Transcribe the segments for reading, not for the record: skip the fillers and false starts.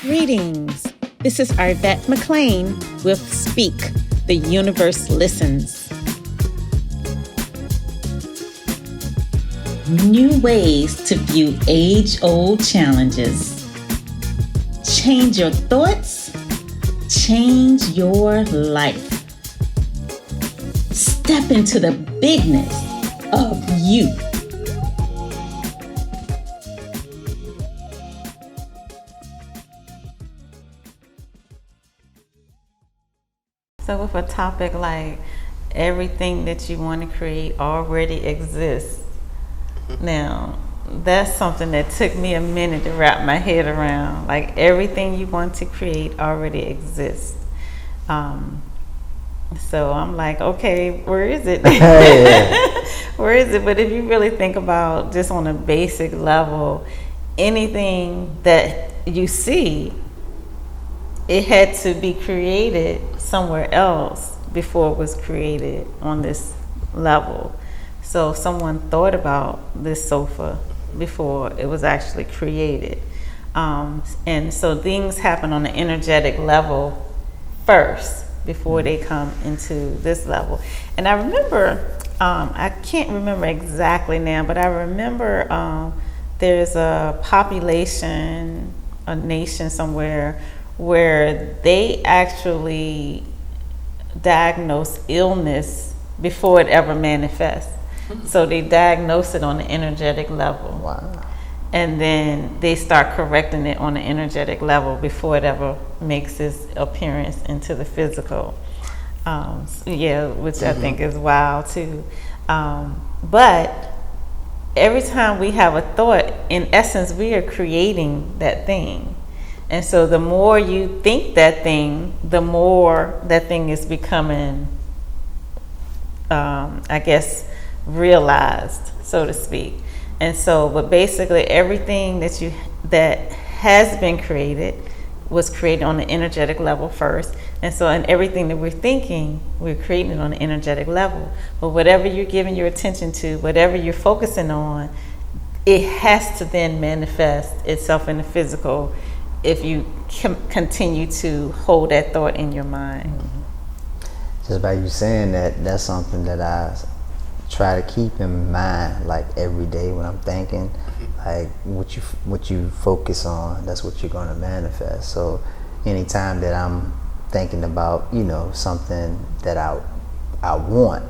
Greetings. This is Arvette McLean with Speak, The Universe Listens. New ways to view age-old challenges. Change your thoughts, change your life. Step into the bigness of you. So with a topic like everything that you want to create already exists, now that's something that took me a minute to wrap my head around. Like everything you want to create already exists. So I'm like, okay, where is it? Where is it? But if you really think about just on a basic level, anything that you see, it had to be created somewhere else before it was created on this level. So someone thought about this sofa before it was actually created. And so things happen on an energetic level first before they come into this level. And I remember, I can't remember exactly now, but I remember there's a population, a nation somewhere where they actually diagnose illness before it ever manifests. So they diagnose it on the energetic level. Wow. And then they start correcting it on the energetic level before it ever makes its appearance into the physical. Which I think is wild too. But every time we have a thought, in essence, we are creating that thing. And so the more you think that thing, the more that thing is becoming, realized, so to speak. And so, but basically everything that has been created was created on the energetic level first. And so in everything that we're thinking, we're creating it on the energetic level. But whatever you're giving your attention to, whatever you're focusing on, it has to then manifest itself in the physical if you continue to hold that thought in your mind. Just by you saying that, that's something that I try to keep in mind, like every day when I'm thinking, like what you focus on, that's what you're going to manifest. So anytime that I'm thinking about, something that I want,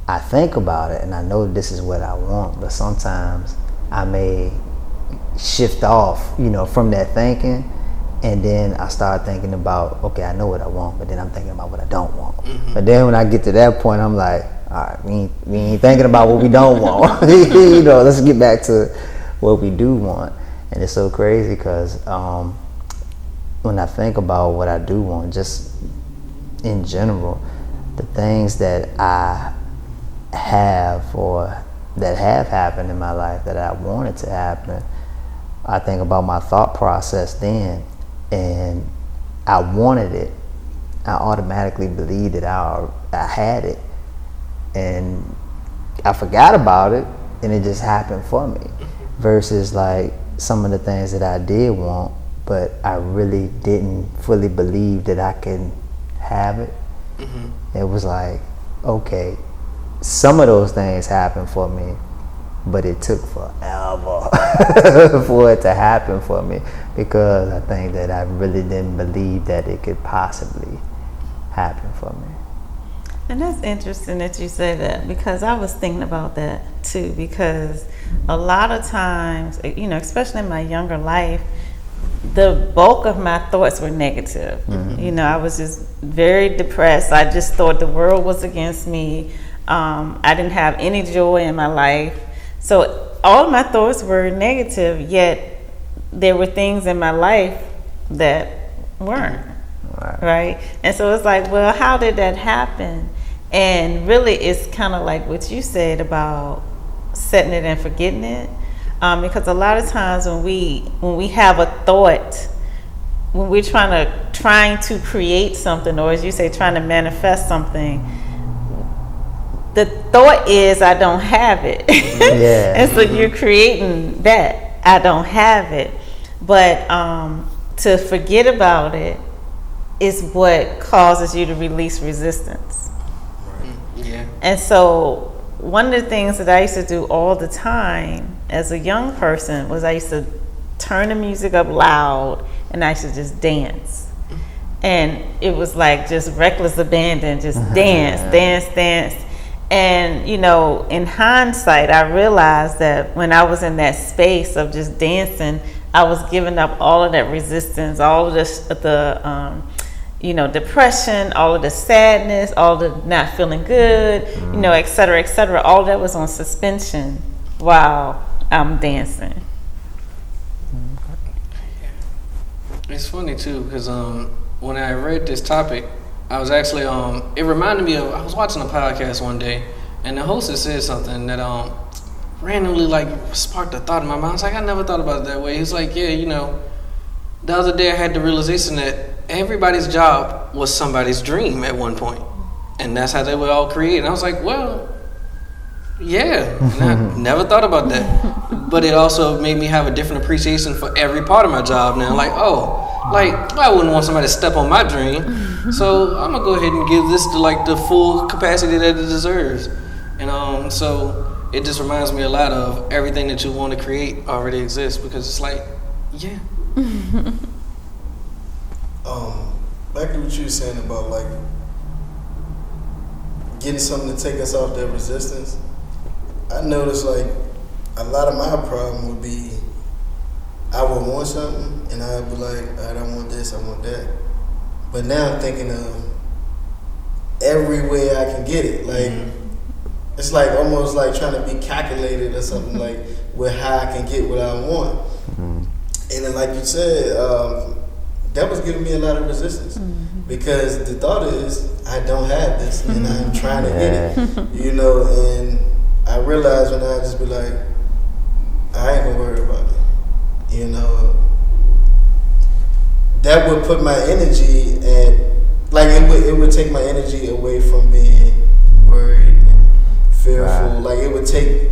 I think about it and I know this is what I want, but sometimes I may shift off, from that thinking, and then I start thinking about, okay, I know what I want, but then I'm thinking about what I don't want. But then when I get to that point, I'm like, all right, we ain't thinking about what we don't want. Let's get back to what we do want. And it's so crazy because when I think about what I do want, just in general, the things that I have or that have happened in my life that I wanted to happen, I think about my thought process then, and I wanted it. I automatically believed that I had it, and I forgot about it, and it just happened for me. Versus like some of the things that I did want, but I really didn't fully believe that I could have it. It was like, okay, some of those things happened for me, but it took forever for it to happen for me, because I think that I really didn't believe that it could possibly happen for me. And that's interesting that you say that, because I was thinking about that too, because a lot of times, especially in my younger life, the bulk of my thoughts were negative. I was just very depressed. I just thought the world was against me. I didn't have any joy in my life. So all of my thoughts were negative, yet there were things in my life that weren't. Right? And so it's like, well, how did that happen? And really it's kind of like what you said about setting it and forgetting it. Because a lot of times when we have a thought, when we're trying to create something, or as you say, trying to manifest something, the thought is, I don't have it. And so you're creating that, I don't have it. But to forget about it is what causes you to release resistance. Right. Yeah. And so one of the things that I used to do all the time as a young person was I used to turn the music up loud and I used to just dance. And it was like just reckless abandon, just dance. And, you know, in hindsight, I realized that when I was in that space of just dancing, I was giving up all of that resistance, all of the you know, depression, all of the sadness, all the not feeling good, you know, et cetera, all that was on suspension while I'm dancing. It's funny too, because when I read this topic, I was actually it reminded me of, I was watching a podcast one day, and the hostess said something that randomly like sparked a thought in my mind. I was like, I never thought about it that way. He's like, yeah, you know, the other day I had the realization that everybody's job was somebody's dream at one point, and that's how they were all created. And I was like, well, yeah, and I never thought about that. But it also made me have a different appreciation for every part of my job now. Like, oh, like I wouldn't want somebody to step on my dream, so I'm gonna go ahead and give this the full capacity that it deserves. And so it just reminds me a lot of everything that you want to create already exists, because it's like, yeah. Back to what you were saying about like getting something to take us off that resistance. I noticed like a lot of my problem would be I would want something and I'd be like, I don't want this, I want that. But now I'm thinking of every way I can get it. Like it's like almost like trying to be calculated or something, like with how I can get what I want. And then like you said, that was giving me a lot of resistance because the thought is I don't have this and I'm trying to get it, you know. And I realized when I just be like, I ain't gonna worry about it, you know. That would put my energy at like it would take my energy away from being worried and fearful. Right. Like it would take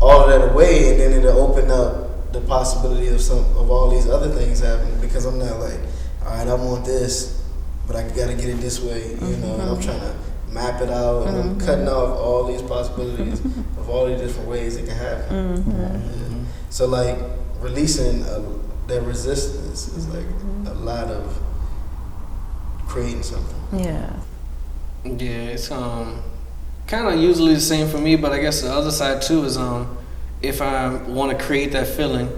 all of that away, and then it'll open up the possibility of all these other things happening, because I'm not like, all right, I want this, but I gotta get it this way, you know, and I'm trying to map it out, and I'm cutting off all these possibilities of all these different ways it can happen. Yeah. So like releasing that resistance is like a lot of creating something. Yeah. Yeah, it's kind of usually the same for me, but I guess the other side too is if I want to create that feeling,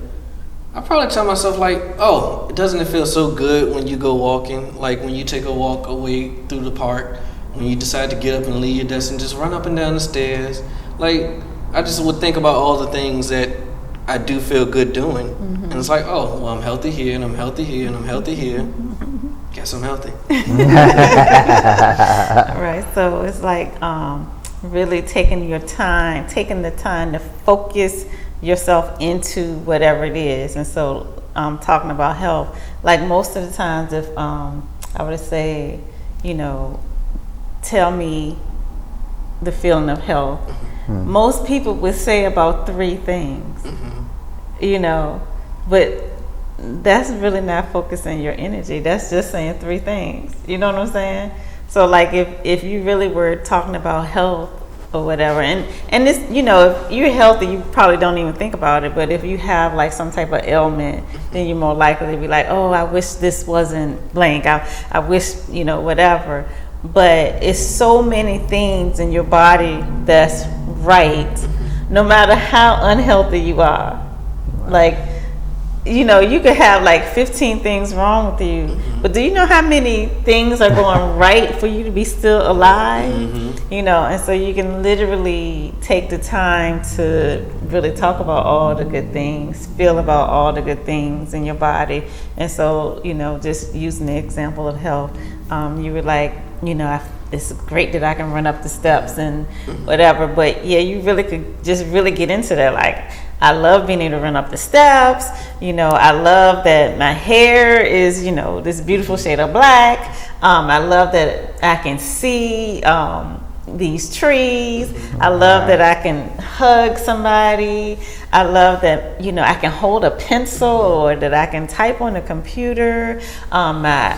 I probably tell myself like, oh, doesn't it feel so good when you go walking? Like when you take a walk away through the park, when you decide to get up and leave your desk and just run up and down the stairs. Like I just would think about all the things that I do feel good doing. And it's like, oh, well, I'm healthy here and I'm healthy here and I'm healthy here. Guess I'm healthy. Right, so it's like really taking the time to focus yourself into whatever it is. And so talking about health, like most of the times if I would say, you know, tell me the feeling of health, most people would say about 3 things, you know, but that's really not focusing your energy. That's just saying 3 things. You know what I'm saying? So like if you really were talking about health or whatever, and this, you know, if you're healthy, you probably don't even think about it. But if you have like some type of ailment, then you're more likely to be like, oh, I wish this wasn't blank. I wish, you know, whatever. But it's so many things in your body that's right, no matter how unhealthy you are. Like, you know, you could have like 15 things wrong with you, but do you know how many things are going right for you to be still alive? You know, and so you can literally take the time to really talk about all the good things, feel about all the good things in your body. And so, you know, just using the example of health, you were like, you know, it's great that I can run up the steps and whatever, but yeah, you really could just really get into that. Like, I love being able to run up the steps. You know, I love that my hair is, you know, this beautiful shade of black. I love that I can see. these trees. I love that I can hug somebody. I love that, you know, I can hold a pencil or that I can type on a computer. My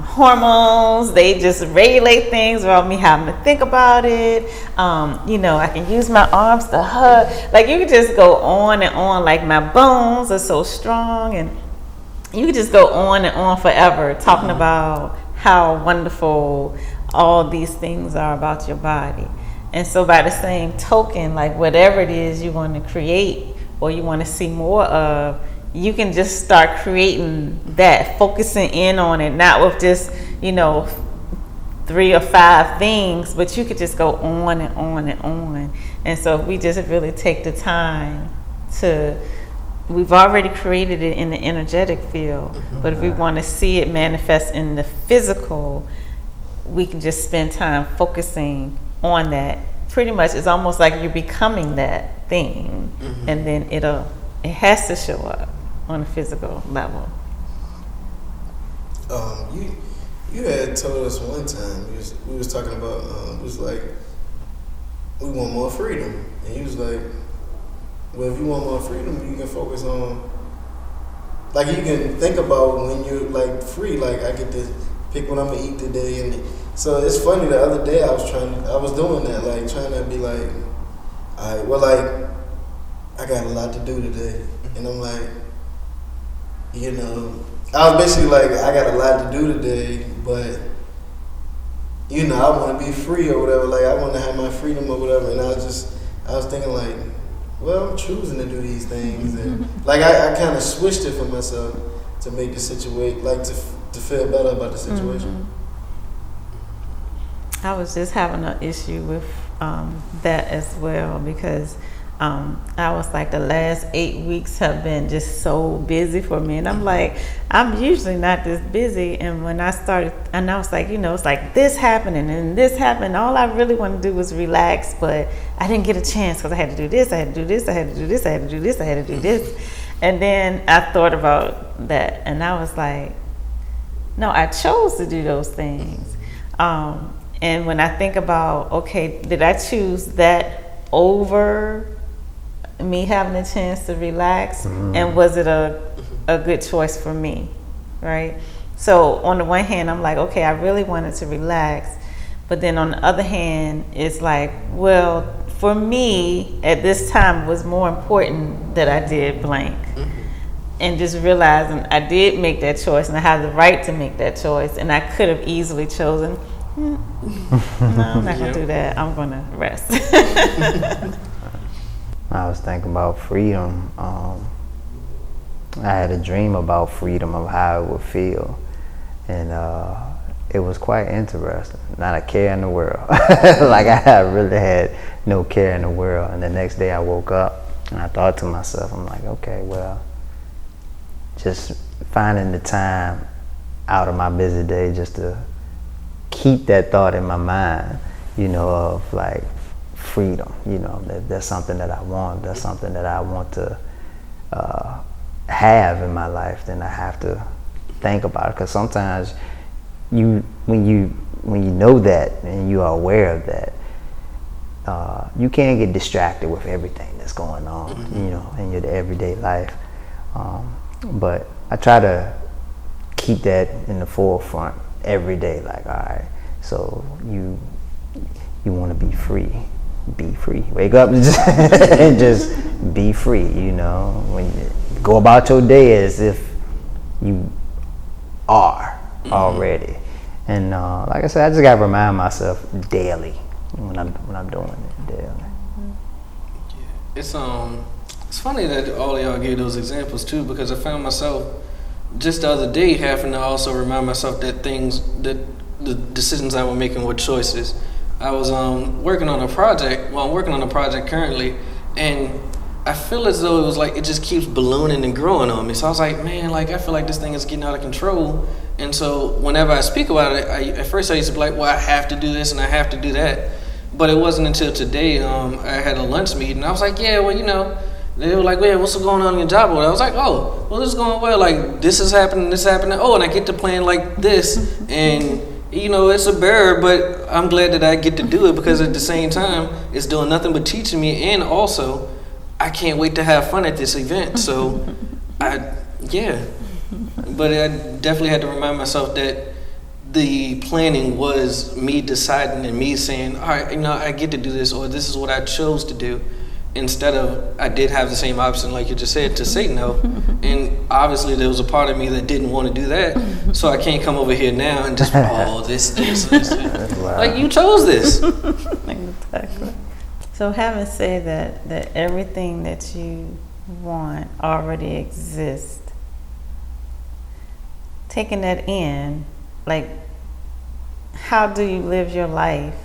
hormones, they just regulate things around me, having to think about it. You know, I can use my arms to hug. Like, you can just go on and on. Like, my bones are so strong, and you can just go on and on forever talking about how wonderful all these things are about your body. And so by the same token, like, whatever it is you want to create or you want to see more of, you can just start creating that, focusing in on it, not with just, you know, 3 or 5 things, but you could just go on and on and on. And so if we just really take the time to, we've already created it in the energetic field, but if we want to see it manifest in the physical, we can just spend time focusing on that. Pretty much, it's almost like you're becoming that thing, and then it has to show up on a physical level. You had told us one time, we was talking about, it was like, we want more freedom, and you was like, well, if you want more freedom, you can focus on, like, you can think about when you're like free, like, I get to pick what I'm gonna eat today. And so it's funny, the other day I was doing that, like, trying to be like, all right, well, like, I got a lot to do today, and I'm like, you know, I was basically like, I got a lot to do today, but, you know, I want to be free or whatever, like, I want to have my freedom or whatever. And I was thinking, like, well, I'm choosing to do these things, and like, I kind of switched it for myself to make the situation, like, to feel better about the situation. I was just having an issue with that as well, because I was like, the last 8 weeks have been just so busy for me, and I'm like, I'm usually not this busy. And when I started, and I was like, you know, it's like this happening and this happened. All I really want to do was relax, but I didn't get a chance because I had to do this, I had to do this, I had to do this, I had to do this, I had to do this. And then I thought about that, and I was like, no, I chose to do those things. And when I think about, okay, did I choose that over me having a chance to relax? And was it a good choice for me, right? So on the one hand, I'm like, okay, I really wanted to relax. But then on the other hand, it's like, well, for me, at this time, it was more important that I did blank. And just realizing I did make that choice, and I have the right to make that choice, and I could have easily chosen, no, I'm not going to do that. I'm going to rest. I was thinking about freedom. I had a dream about freedom, of how it would feel, and it was quite interesting. Not a care in the world. Like, I really had no care in the world. And the next day I woke up and I thought to myself, I'm like, okay, well, just finding the time out of my busy day just to keep that thought in my mind, you know, of like freedom, you know, that's something that I want, that's something that I want to have in my life, then I have to think about it. Because sometimes when you know that and you are aware of that, you can't get distracted with everything that's going on, you know, in your everyday life. But I try to keep that in the forefront every day. Like, all right, so you want to be free. Be free. Wake up and just be free. You know, when you go about your day as if you are already. And like I said, I just gotta remind myself daily when I'm doing it daily. It's funny that all of y'all gave those examples too, because I found myself just the other day having to also remind myself that the decisions I was making were choices. I was working on a project. Well, I'm working on a project currently, and I feel as though it was like it just keeps ballooning and growing on me. So I was like, man, like, I feel like this thing is getting out of control. And so whenever I speak about it, at first I used to be like, well, I have to do this and I have to do that. But it wasn't until today I had a lunch meeting. I was like, yeah, well, you know, they were like, well, what's going on in your job? I was like, oh, well, this is going well. Like, this is happening, this is happening. Oh, and I get to plan like this. And you know, it's a bear, but I'm glad that I get to do it because at the same time, it's doing nothing but teaching me, and also, I can't wait to have fun at this event. So, yeah. But I definitely had to remind myself that the planning was me deciding and me saying, all right, you know, I get to do this, or this is what I chose to do. Instead of, I did have the same option, like you just said, to say no. And obviously there was a part of me that didn't want to do that. So I can't come over here now and just, this. Like, you chose this. Exactly. So having said that everything that you want already exists, taking that in, like, how do you live your life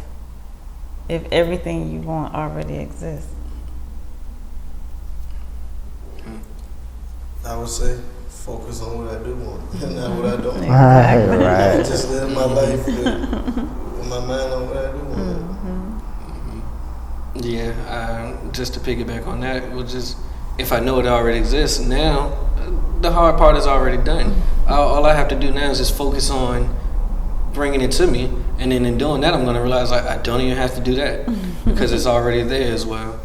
if everything you want already exists? I would say focus on what I do want and not what I don't want. Exactly. Right. Just live my life with my mind on what I do want. Yeah, just to piggyback on that, which is, if I know it already exists, now the hard part is already done. All I have to do now is just focus on bringing it to me, and then in doing that, I'm going to realize I don't even have to do that because it's already there as well.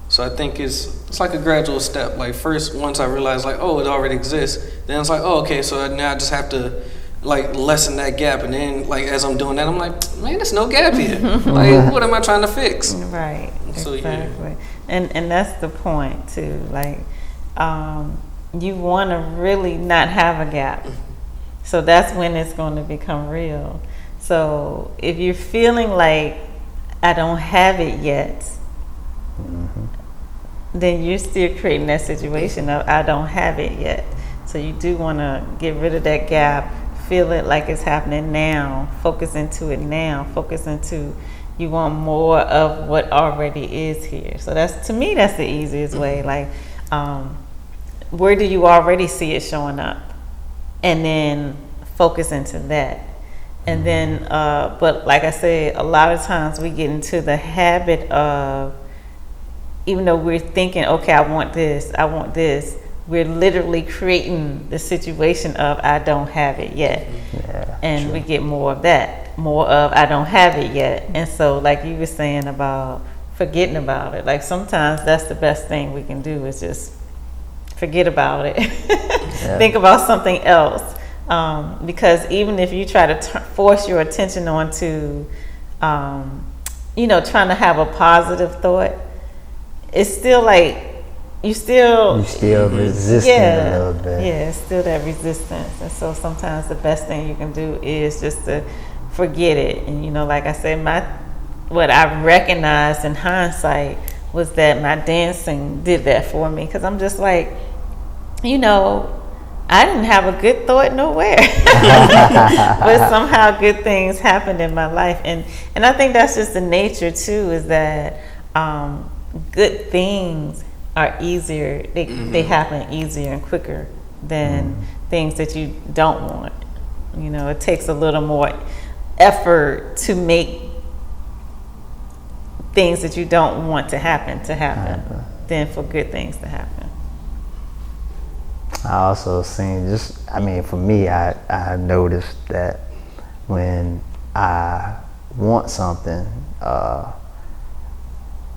So I think it's like a gradual step. Like, first, once I realize, like, oh, it already exists, then it's like, oh, okay, so now I just have to, like, lessen that gap. And then, like, as I'm doing that, I'm like, man, there's no gap here. Like, what am I trying to fix? Right. So, exactly. And that's the point too. Like, you want to really not have a gap. So that's when it's going to become real. So if you're feeling like I don't have it yet, then you're still creating that situation of I don't have it yet. So you do want to get rid of that gap, feel it like it's happening now, focus into it now, focus into you want more of what already is here. So that's, to me, that's the easiest way. Like, where do you already see it showing up? And then focus into that. And then, but like I said, a lot of times we get into the habit of, even though we're thinking, okay, I want this, we're literally creating the situation of I don't have it yet. Yeah, and true. we get more of that, more of I don't have it yet. And so, like you were saying about forgetting about it, like sometimes that's the best thing we can do is just forget about it. Think about something else. Because even if you try to force your attention onto, trying to have a positive thought, it's still like you still resisting a little bit. Yeah, it's still that resistance. And so sometimes the best thing you can do is just to forget it. And like I said, what I recognized in hindsight was that my dancing did that for me, because I'm just like, I didn't have a good thought nowhere. But somehow good things happened in my life. And I think that's just the nature too, is that good things are easier. They happen easier and quicker than things that you don't want. It takes a little more effort to make things that you don't want to happen than for good things to happen. I also seen for me, I noticed that when I want something,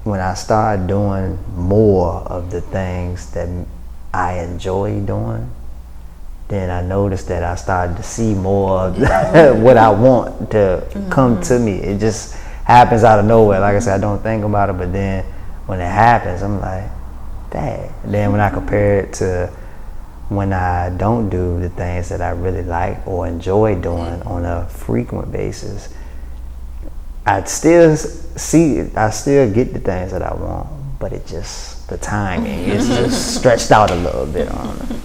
when I start doing more of the things that I enjoy doing, then I noticed that I started to see more of what I want to come to me. It just happens out of nowhere. Like I said, I don't think about it, but then when it happens, I'm like, dang. Then when I compare it to when I don't do the things that I really like or enjoy doing on a frequent basis, I still get the things that I want, but it just, the timing is just stretched out a little bit on it.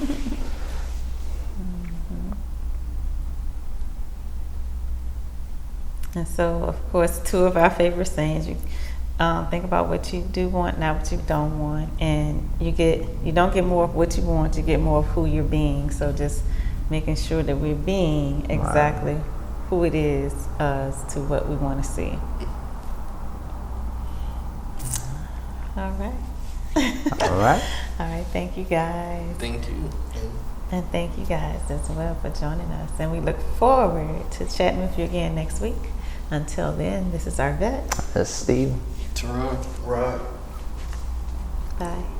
And so, of course, two of our favorite sayings, you think about what you do want, not what you don't want, and you don't get more of what you want, you get more of who you're being. So just making sure that we're being exactly who it is to what we want to see. All right. All right. All right. Thank you, guys. Thank you. And thank you guys as well for joining us. And we look forward to chatting with you again next week. Until then, this is Arvette. That's Steve. Teron. Right. Bye.